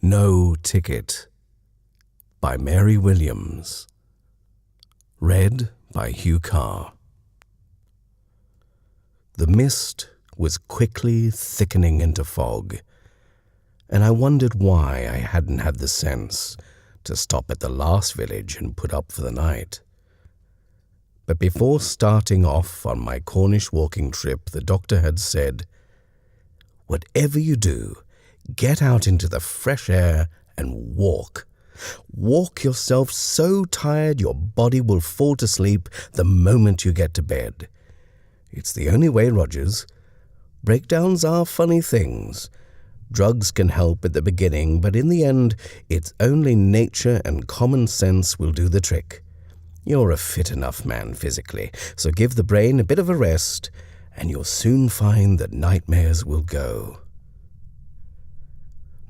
No Ticket by Mary Williams. Read by Hugh Carr. The mist was quickly thickening into fog, and I wondered why I hadn't had the sense to stop at the last village and put up for the night. But before starting off on my Cornish walking trip, the doctor had said, "Whatever you do, get out into the fresh air and walk. Walk yourself so tired your body will fall to sleep the moment you get to bed. It's the only way, Rogers. Breakdowns are funny things. Drugs can help at the beginning, but in the end, it's only nature and common sense will do the trick. You're a fit enough man physically, so give the brain a bit of a rest, and you'll soon find that nightmares will go."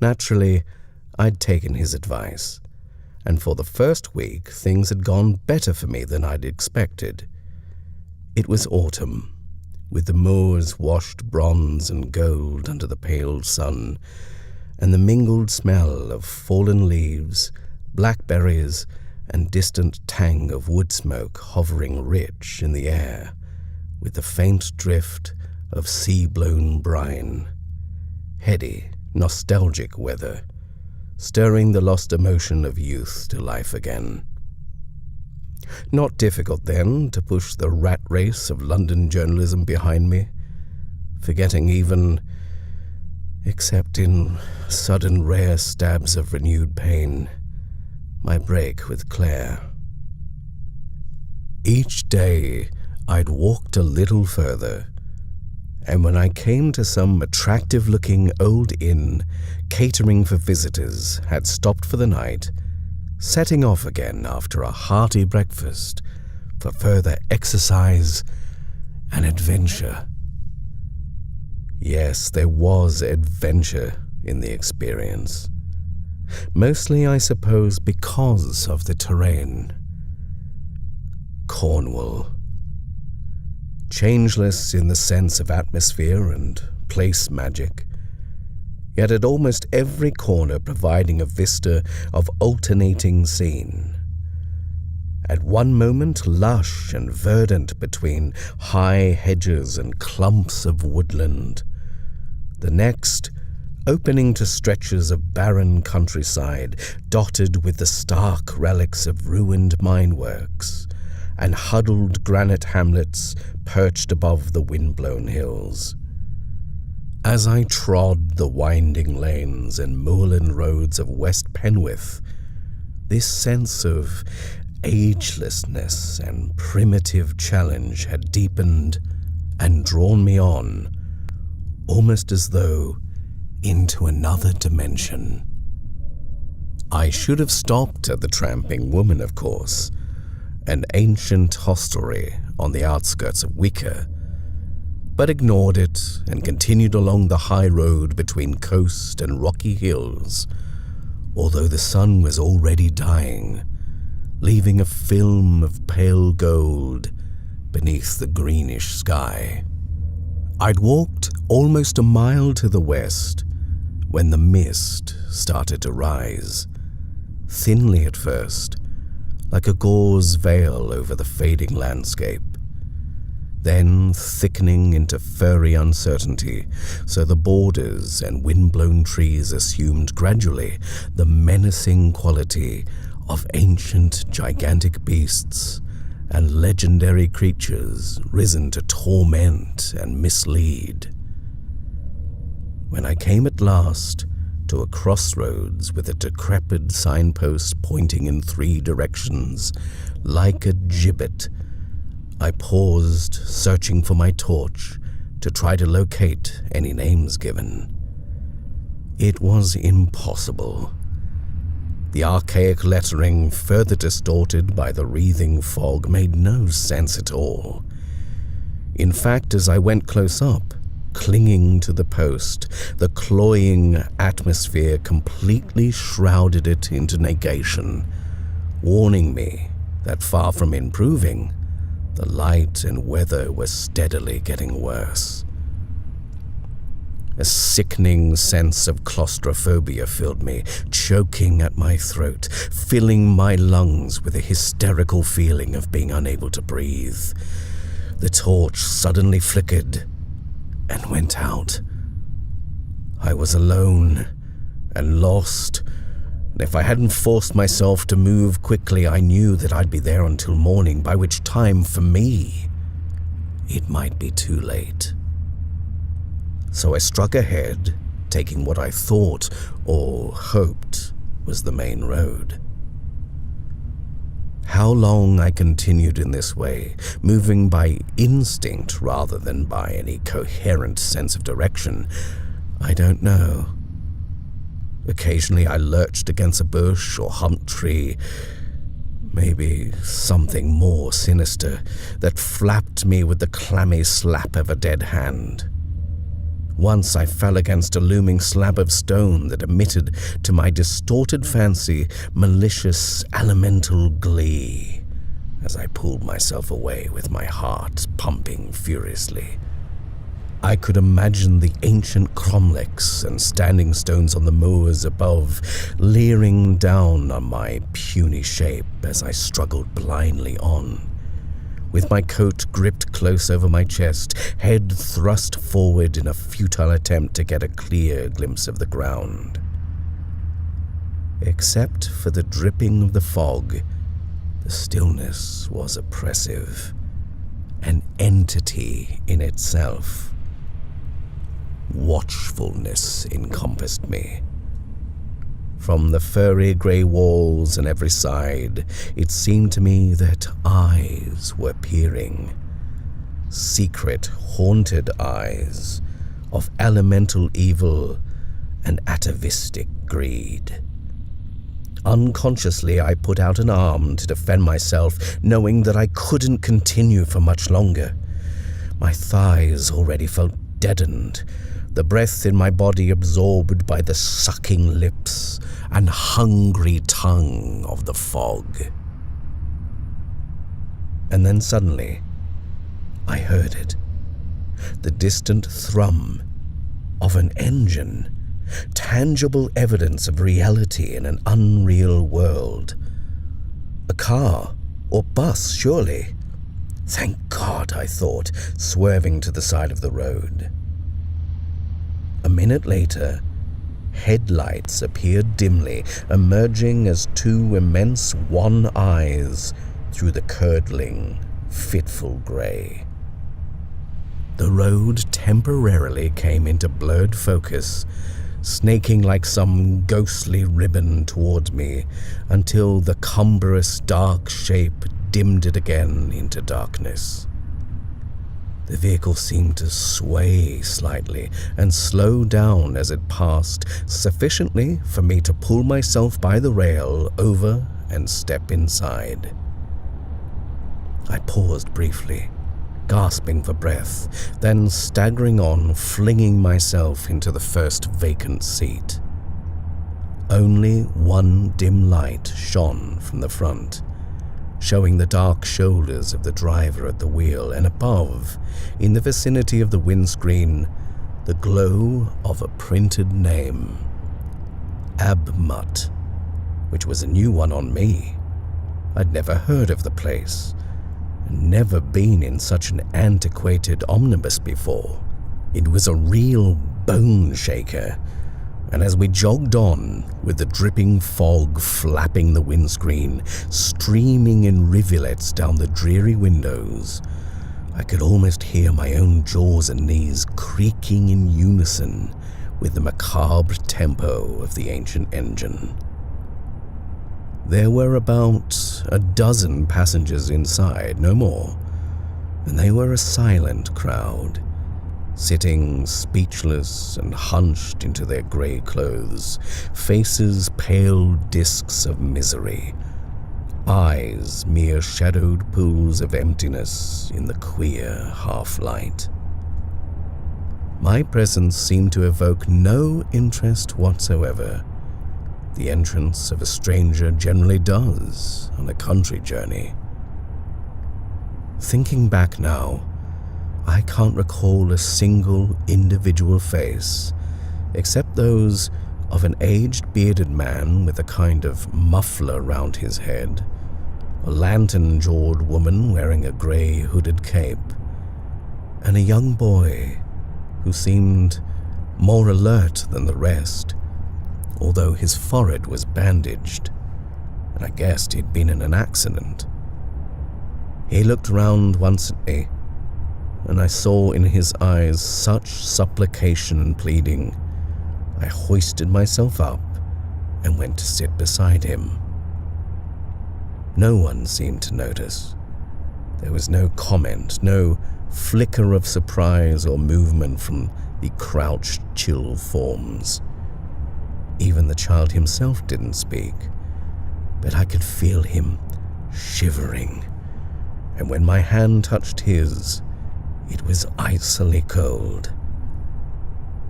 Naturally, I'd taken his advice, and for the first week things had gone better for me than I'd expected. It was autumn, with the moors washed bronze and gold under the pale sun, and the mingled smell of fallen leaves, blackberries, and distant tang of wood smoke hovering rich in the air, with the faint drift of sea-blown brine. Heady, nostalgic weather, stirring the lost emotion of youth to life again. Not difficult, then, to push the rat race of London journalism behind me, forgetting even, except in sudden rare stabs of renewed pain, my break with Claire. Each day I'd walked a little further, and when I came to some attractive-looking old inn catering for visitors, had stopped for the night, setting off again after a hearty breakfast for further exercise and adventure. Yes, there was adventure in the experience. Mostly, I suppose, because of the terrain. Cornwall. Changeless in the sense of atmosphere and place magic, yet at almost every corner providing a vista of alternating scene. At one moment lush and verdant between high hedges and clumps of woodland, the next opening to stretches of barren countryside dotted with the stark relics of ruined mineworks and huddled granite hamlets perched above the wind-blown hills. As I trod the winding lanes and moorland roads of West Penwith, this sense of agelessness and primitive challenge had deepened and drawn me on, almost as though into another dimension. I should have stopped at the Tramping Woman, of course, an ancient hostelry on the outskirts of Wicker, but ignored it and continued along the high road between coast and rocky hills, although the sun was already dying, leaving a film of pale gold beneath the greenish sky. I'd walked almost a mile to the west when the mist started to rise, thinly at first, like a gauze veil over the fading landscape, then thickening into furry uncertainty, so the borders and wind-blown trees assumed gradually the menacing quality of ancient gigantic beasts and legendary creatures risen to torment and mislead. When I came at last to a crossroads with a decrepit signpost pointing in 3 directions, like a gibbet, I paused, searching for my torch to try to locate any names given. It was impossible. The archaic lettering, further distorted by the wreathing fog, made no sense at all. In fact, as I went close up, clinging to the post, the cloying atmosphere completely shrouded it into negation, warning me that far from improving, the light and weather were steadily getting worse. A sickening sense of claustrophobia filled me, choking at my throat, filling my lungs with a hysterical feeling of being unable to breathe. The torch suddenly flickered and went out. I was alone and lost, and if I hadn't forced myself to move quickly, I knew that I'd be there until morning, by which time, for me, it might be too late. So I struck ahead, taking what I thought or hoped was the main road. How long I continued in this way, moving by instinct rather than by any coherent sense of direction, I don't know. Occasionally I lurched against a bush or humped tree, maybe something more sinister, that flapped me with the clammy slap of a dead hand. Once I fell against a looming slab of stone that emitted, to my distorted fancy, malicious elemental glee, as I pulled myself away with my heart pumping furiously. I could imagine the ancient cromlechs and standing stones on the moors above, leering down on my puny shape as I struggled blindly on. With my coat gripped close over my chest, head thrust forward in a futile attempt to get a clear glimpse of the ground. Except for the dripping of the fog, the stillness was oppressive, an entity in itself. Watchfulness encompassed me. From the furry grey walls on every side, it seemed to me that eyes were peering. Secret, haunted eyes of elemental evil and atavistic greed. Unconsciously, I put out an arm to defend myself, knowing that I couldn't continue for much longer. My thighs already felt deadened, the breath in my body absorbed by the sucking lips and hungry tongue of the fog. And then suddenly, I heard it. The distant thrum of an engine, tangible evidence of reality in an unreal world. A car or bus, surely. Thank God, I thought, swerving to the side of the road. A minute later, headlights appeared dimly, emerging as two immense wan eyes through the curdling, fitful grey. The road temporarily came into blurred focus, snaking like some ghostly ribbon toward me, until the cumbrous dark shape dimmed it again into darkness. The vehicle seemed to sway slightly and slow down as it passed, sufficiently for me to pull myself by the rail over and step inside. I paused briefly, gasping for breath, then staggering on, flinging myself into the first vacant seat. Only one dim light shone from the front, showing the dark shoulders of the driver at the wheel, and above, in the vicinity of the windscreen, the glow of a printed name, Abmut, which was a new one on me. I'd never heard of the place, and never been in such an antiquated omnibus before. It was a real bone shaker, and as we jogged on, with the dripping fog flapping the windscreen, streaming in rivulets down the dreary windows, I could almost hear my own jaws and knees creaking in unison with the macabre tempo of the ancient engine. There were about a dozen passengers inside, no more, and they were a silent crowd, sitting speechless and hunched into their grey clothes, faces pale discs of misery, eyes mere shadowed pools of emptiness in the queer half-light. My presence seemed to evoke no interest whatsoever. The entrance of a stranger generally does on a country journey. Thinking back now, I can't recall a single individual face, except those of an aged bearded man with a kind of muffler round his head, a lantern-jawed woman wearing a grey hooded cape, and a young boy who seemed more alert than the rest, although his forehead was bandaged, and I guessed he'd been in an accident. He looked round once at me, and I saw in his eyes such supplication and pleading, I hoisted myself up and went to sit beside him. No one seemed to notice. There was no comment, no flicker of surprise or movement from the crouched, chill forms. Even the child himself didn't speak, but I could feel him shivering, and when my hand touched his, it was icily cold.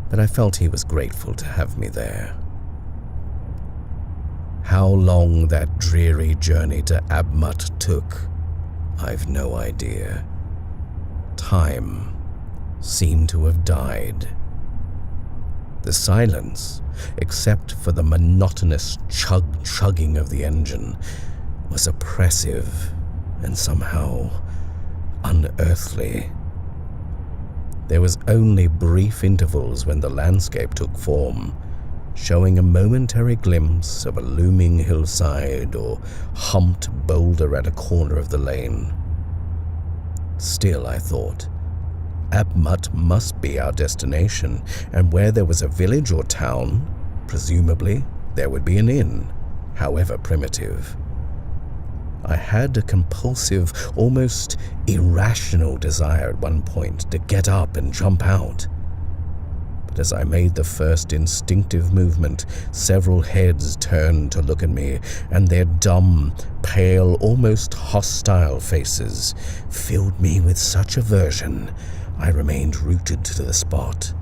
But I felt he was grateful to have me there. How long that dreary journey to Abmut took, I've no idea. Time seemed to have died. The silence, except for the monotonous chugging of the engine, was oppressive and somehow unearthly. There was only brief intervals when the landscape took form, showing a momentary glimpse of a looming hillside or humped boulder at a corner of the lane. Still, I thought, Abmut must be our destination, and where there was a village or town, presumably there would be an inn, however primitive. I had a compulsive, almost irrational desire at one point to get up and jump out. But as I made the first instinctive movement, several heads turned to look at me, and their dumb, pale, almost hostile faces filled me with such aversion I remained rooted to the spot,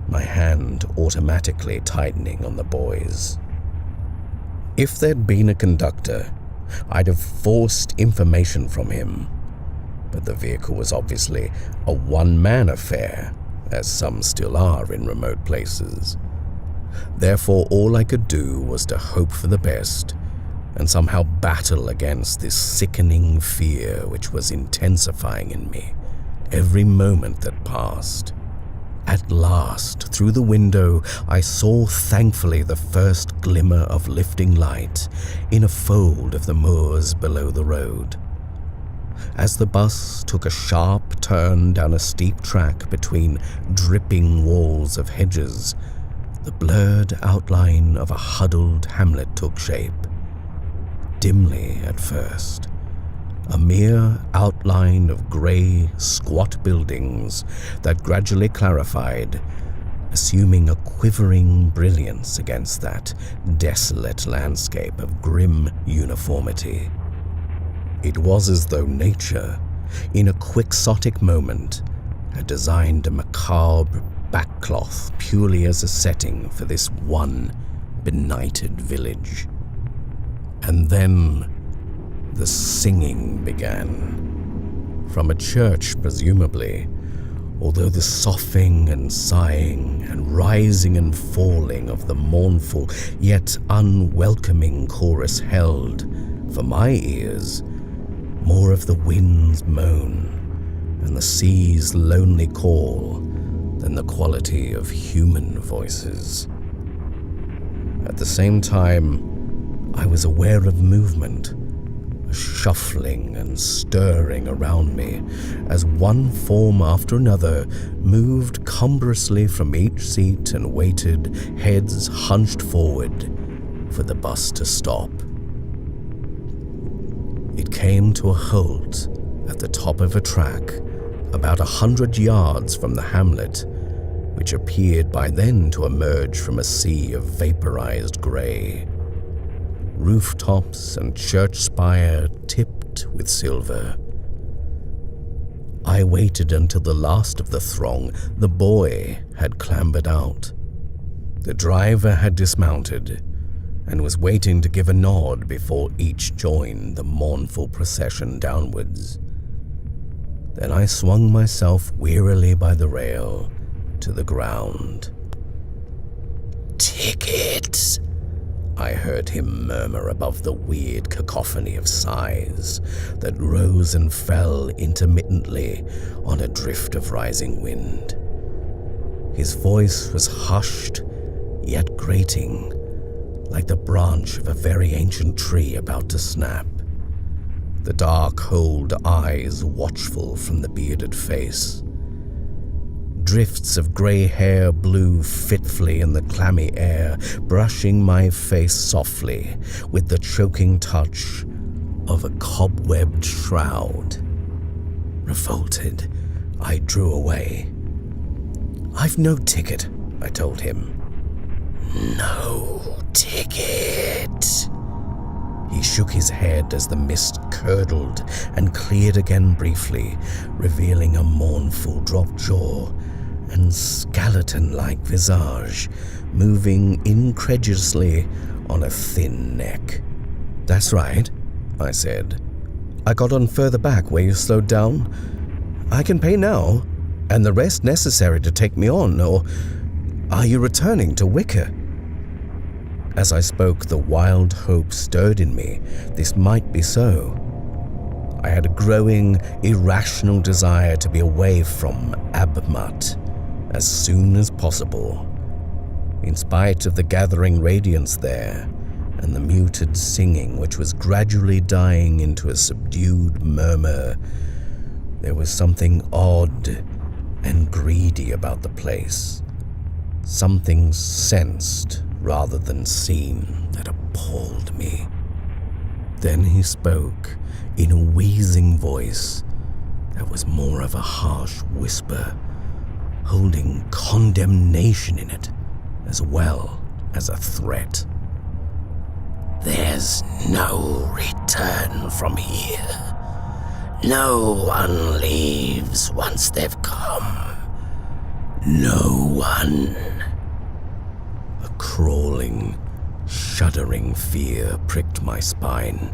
my hand automatically tightening on the boy's. If there'd been a conductor, I'd have forced information from him, but the vehicle was obviously a one-man affair, as some still are in remote places. Therefore, all I could do was to hope for the best and somehow battle against this sickening fear which was intensifying in me every moment that passed. At last, through the window, I saw thankfully the first glimmer of lifting light in a fold of the moors below the road. As the bus took a sharp turn down a steep track between dripping walls of hedges, the blurred outline of a huddled hamlet took shape. Dimly at first, a mere outline of grey, squat buildings that gradually clarified, assuming a quivering brilliance against that desolate landscape of grim uniformity. It was as though nature, in a quixotic moment, had designed a macabre backcloth purely as a setting for this one benighted village. And then the singing began. From a church, presumably, although the soughing and sighing and rising and falling of the mournful yet unwelcoming chorus held, for my ears, more of the wind's moan and the sea's lonely call than the quality of human voices. At the same time, I was aware of movement, a shuffling and stirring around me as one form after another moved cumbrously from each seat and waited, heads hunched forward, for the bus to stop. It came to a halt at the top of a track about 100 yards from the hamlet, which appeared by then to emerge from a sea of vaporized grey. Rooftops and church spire tipped with silver. I waited until the last of the throng, the boy, had clambered out. The driver had dismounted and was waiting to give a nod before each joined the mournful procession downwards. Then I swung myself wearily by the rail to the ground. "Tickets," I heard him murmur above the weird cacophony of sighs that rose and fell intermittently on a drift of rising wind. His voice was hushed, yet grating, like the branch of a very ancient tree about to snap. The dark-holed eyes watchful from the bearded face. Drifts of grey hair blew fitfully in the clammy air, brushing my face softly with the choking touch of a cobwebbed shroud. Revolted, I drew away. "I've no ticket," I told him. "No ticket." He shook his head as the mist curdled and cleared again briefly, revealing a mournful dropped jaw and skeleton-like visage moving incredulously on a thin neck. "That's right," I said. "I got on further back where you slowed down. I can pay now, and the rest necessary to take me on, or are you returning to Wicker?" As I spoke, the wild hope stirred in me. This might be so. I had a growing, irrational desire to be away from Abmut as soon as possible. In spite of the gathering radiance there, and the muted singing which was gradually dying into a subdued murmur, there was something odd and greedy about the place. Something sensed rather than seen that appalled me. Then he spoke in a wheezing voice that was more of a harsh whisper, holding condemnation in it as well as a threat. "There's no return from here. No one leaves once they've come. No one." A crawling, shuddering fear pricked my spine.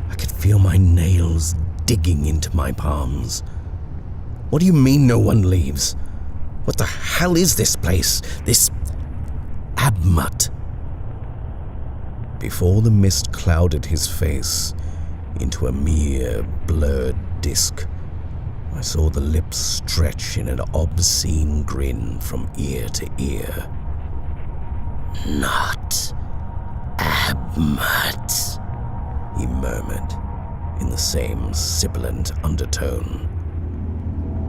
I could feel my nails digging into my palms. "What do you mean no one leaves? What the hell is this place? This Abmut?" Before the mist clouded his face into a mere blurred disk, I saw the lips stretch in an obscene grin from ear to ear. "Not Abmut," he murmured in the same sibilant undertone.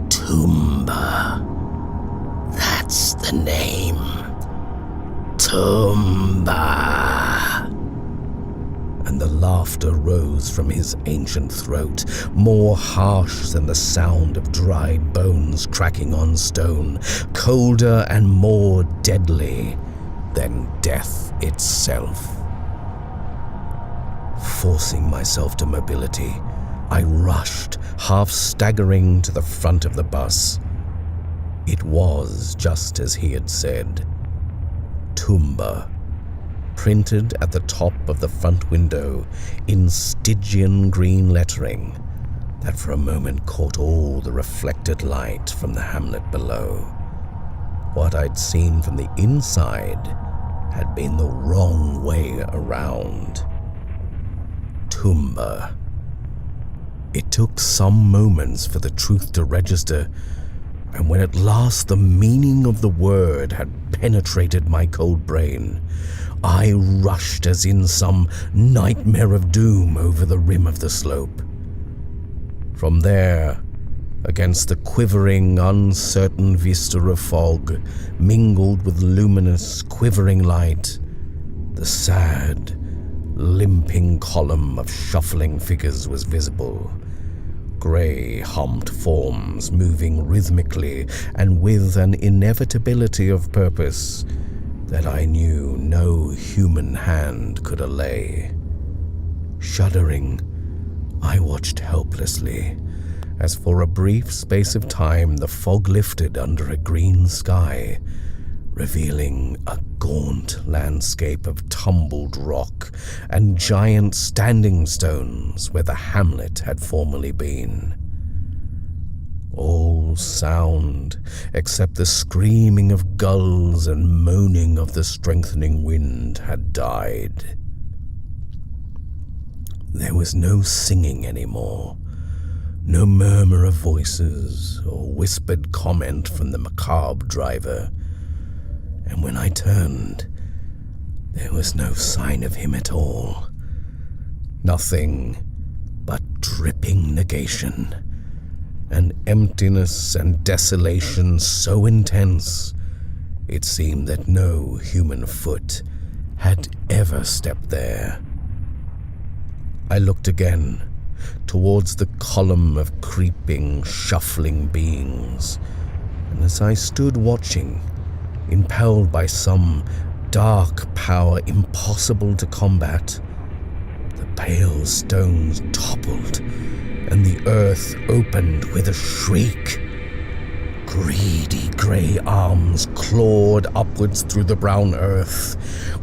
"Tumba. That's the name. Tumba." And the laughter rose from his ancient throat, more harsh than the sound of dry bones cracking on stone, colder and more deadly than death itself. Forcing myself to mobility, I rushed, half staggering, to the front of the bus. It was just as he had said. Tumba, printed at the top of the front window in Stygian green lettering that for a moment caught all the reflected light from the hamlet below. What I'd seen from the inside had been the wrong way around. Tumba. It took some moments for the truth to register, and when at last the meaning of the word had penetrated my cold brain, I rushed as in some nightmare of doom over the rim of the slope. From there, against the quivering, uncertain vista of fog, mingled with luminous, quivering light, the sad, limping column of shuffling figures was visible. Grey, humped forms moving rhythmically and with an inevitability of purpose that I knew no human hand could allay. Shuddering, I watched helplessly as for a brief space of time the fog lifted under a green sky, revealing a gaunt landscape of tumbled rock and giant standing stones where the hamlet had formerly been. All sound, except the screaming of gulls and moaning of the strengthening wind, had died. There was no singing anymore, no murmur of voices or whispered comment from the macabre driver, and when I turned, there was no sign of him at all. Nothing but dripping negation, an emptiness and desolation so intense it seemed that no human foot had ever stepped there. I looked again towards the column of creeping, shuffling beings, and as I stood watching, impelled by some dark power impossible to combat, the pale stones toppled and the earth opened with a shriek. Greedy grey arms clawed upwards through the brown earth,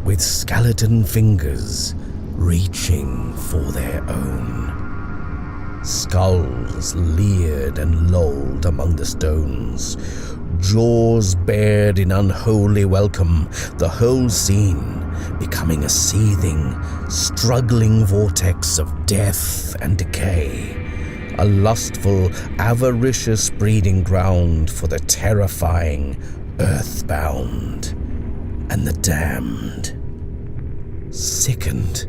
with skeleton fingers reaching for their own. Skulls leered and lolled among the stones, jaws bared in unholy welcome, the whole scene becoming a seething, struggling vortex of death and decay, a lustful, avaricious breeding ground for the terrifying earthbound and the damned. Sickened,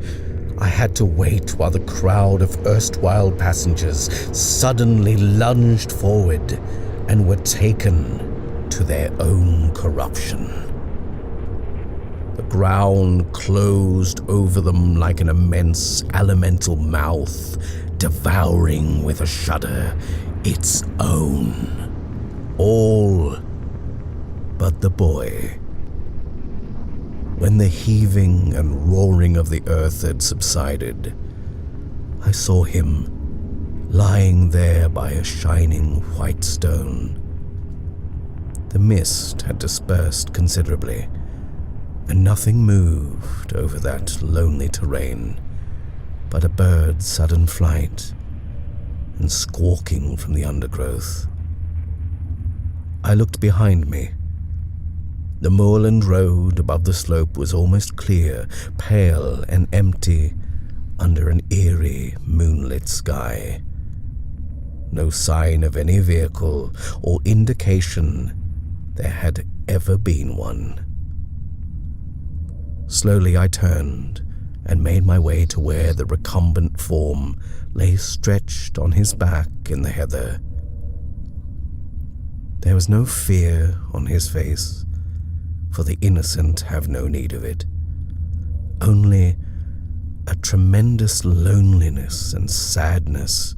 I had to wait while the crowd of erstwhile passengers suddenly lunged forward and were taken to their own corruption. The ground closed over them like an immense elemental mouth, devouring with a shudder its own. All but the boy. When the heaving and roaring of the earth had subsided, I saw him lying there by a shining white stone. The mist had dispersed considerably, and nothing moved over that lonely terrain but a bird's sudden flight and squawking from the undergrowth. I looked behind me. The moorland road above the slope was almost clear, pale and empty under an eerie, moonlit sky. No sign of any vehicle or indication there had ever been one. Slowly I turned and made my way to where the recumbent form lay stretched on his back in the heather. There was no fear on his face, for the innocent have no need of it. Only a tremendous loneliness and sadness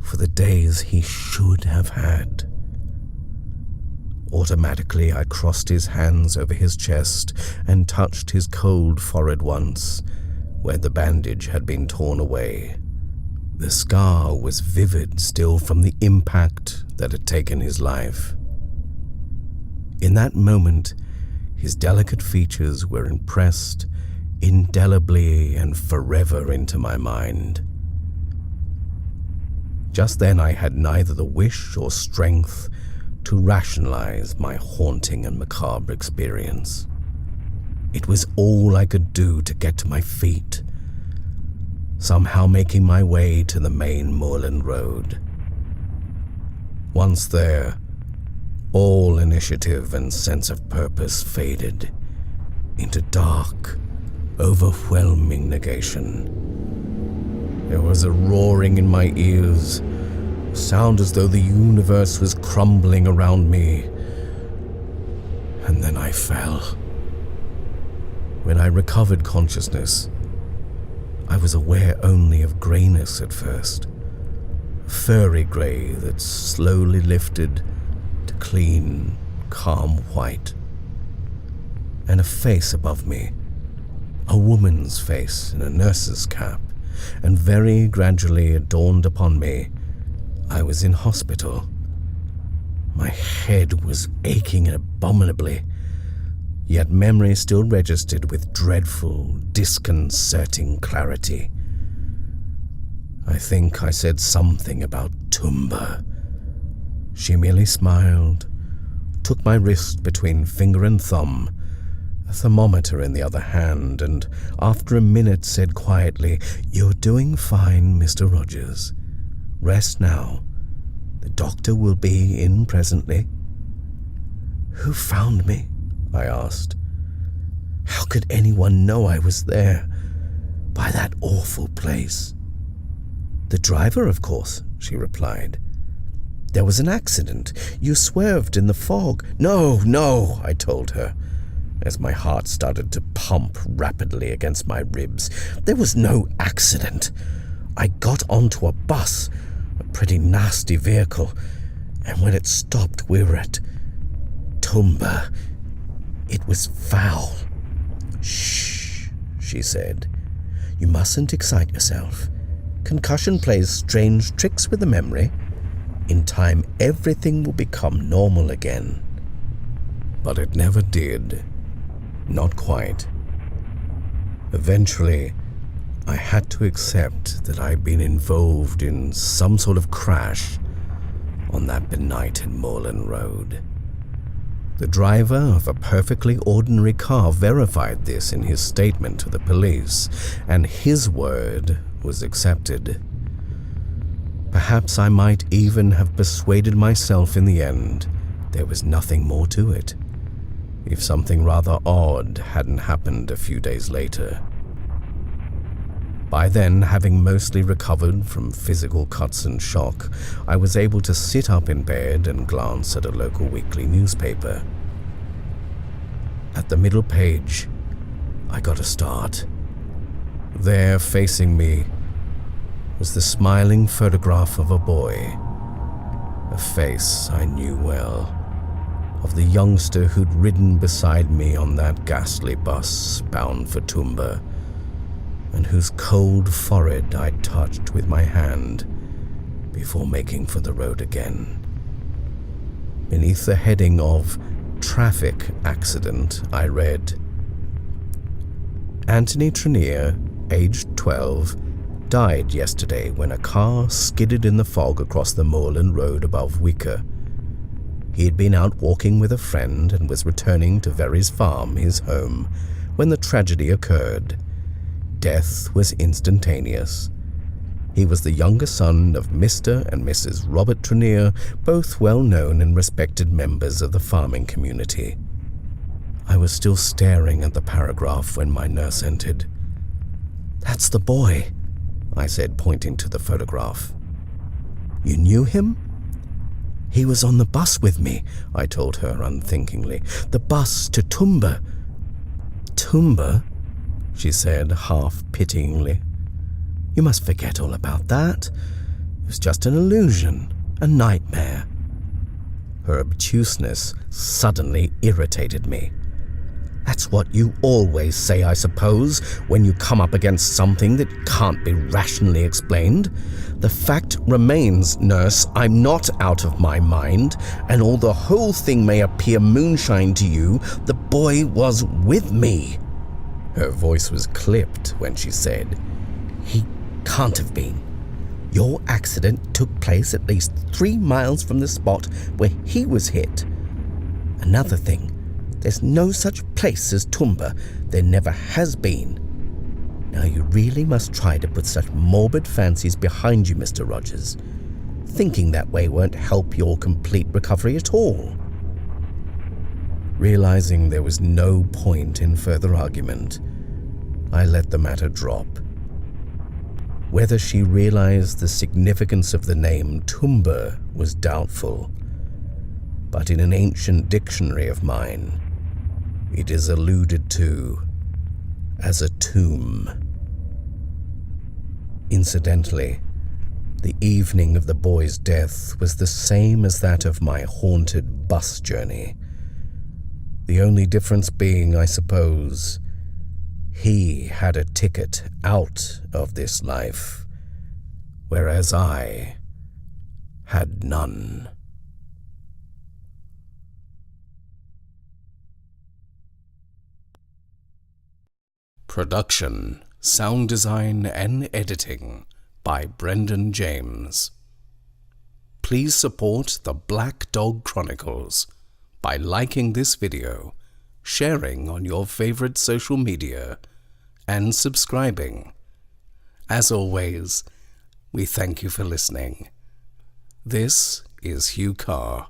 for the days he should have had. Automatically, I crossed his hands over his chest and touched his cold forehead once, where the bandage had been torn away. The scar was vivid still from the impact that had taken his life. In that moment, his delicate features were impressed indelibly and forever into my mind. Just then I had neither the wish or strength to rationalize my haunting and macabre experience. It was all I could do to get to my feet, somehow making my way to the main moorland road. Once there, all initiative and sense of purpose faded into dark, overwhelming negation. There was a roaring in my ears, a sound as though the universe was crumbling around me, and then I fell. When I recovered consciousness, I was aware only of greyness at first, a furry grey that slowly lifted to clean, calm white, and a face above me, a woman's face in a nurse's cap, and very gradually it dawned upon me I was in hospital. My head was aching abominably, yet memory still registered with dreadful, disconcerting clarity. I think I said something about Tumba, She merely smiled, took my wrist between finger and thumb, a thermometer in the other hand, and after a minute said quietly, "You're doing fine, Mr. Rogers. Rest now. The doctor will be in presently." "Who found me?" I asked. "How could anyone know I was there, by that awful place?" "The driver, of course," she replied. "There was an accident. You swerved in the fog." No, I told her, as my heart started to pump rapidly against my ribs. "There was no accident. I got onto a bus, a pretty nasty vehicle, and when it stopped, we were at Tumba. It was foul." "Shh," she said. "You mustn't excite yourself. Concussion plays strange tricks with the memory. In time, everything will become normal again." But it never did. Not quite. Eventually, I had to accept that I'd been involved in some sort of crash on that benighted moorland road. The driver of a perfectly ordinary car verified this in his statement to the police, and his word was accepted. Perhaps I might even have persuaded myself in the end there was nothing more to it, if something rather odd hadn't happened a few days later. By then, having mostly recovered from physical cuts and shock, I was able to sit up in bed and glance at a local weekly newspaper. At the middle page, I got a start. There, facing me, was the smiling photograph of a boy, a face I knew well, of the youngster who'd ridden beside me on that ghastly bus bound for Tumba, and whose cold forehead I touched with my hand before making for the road again. Beneath the heading of "Traffic Accident," I read, "Anthony Trenier, aged 12, died yesterday when a car skidded in the fog across the moorland road above Wicker. He had been out walking with a friend and was returning to Verry's farm, his home, when the tragedy occurred. Death was instantaneous. He was the younger son of Mr. and Mrs. Robert Trenier, both well-known and respected members of the farming community." I was still staring at the paragraph when my nurse entered. "That's the boy," I said, pointing to the photograph. "You knew him?" "He was on the bus with me," I told her unthinkingly. "The bus to Tumba." "Tumba?" she said, half pityingly. "You must forget all about that. It was just an illusion, a nightmare." Her obtuseness suddenly irritated me. "That's what you always say, I suppose, when you come up against something that can't be rationally explained. The fact remains, nurse, I'm not out of my mind, and although the whole thing may appear moonshine to you, the boy was with me." Her voice was clipped when she said, "He can't have been. Your accident took place at least 3 miles from the spot where he was hit. Another thing, there's no such place as Tumba. There never has been. Now you really must try to put such morbid fancies behind you, Mr. Rogers. Thinking that way won't help your complete recovery at all." Realizing there was no point in further argument, I let the matter drop. Whether she realized the significance of the name Tumba was doubtful, but in an ancient dictionary of mine, it is alluded to as a tomb. Incidentally, the evening of the boy's death was the same as that of my haunted bus journey. The only difference being, I suppose, he had a ticket out of this life, whereas I had none. Production, sound design and editing by Brendan James. Please support the Black Dog Chronicles by liking this video, sharing on your favorite social media, and subscribing. As always, we thank you for listening. This is Hugh Carr.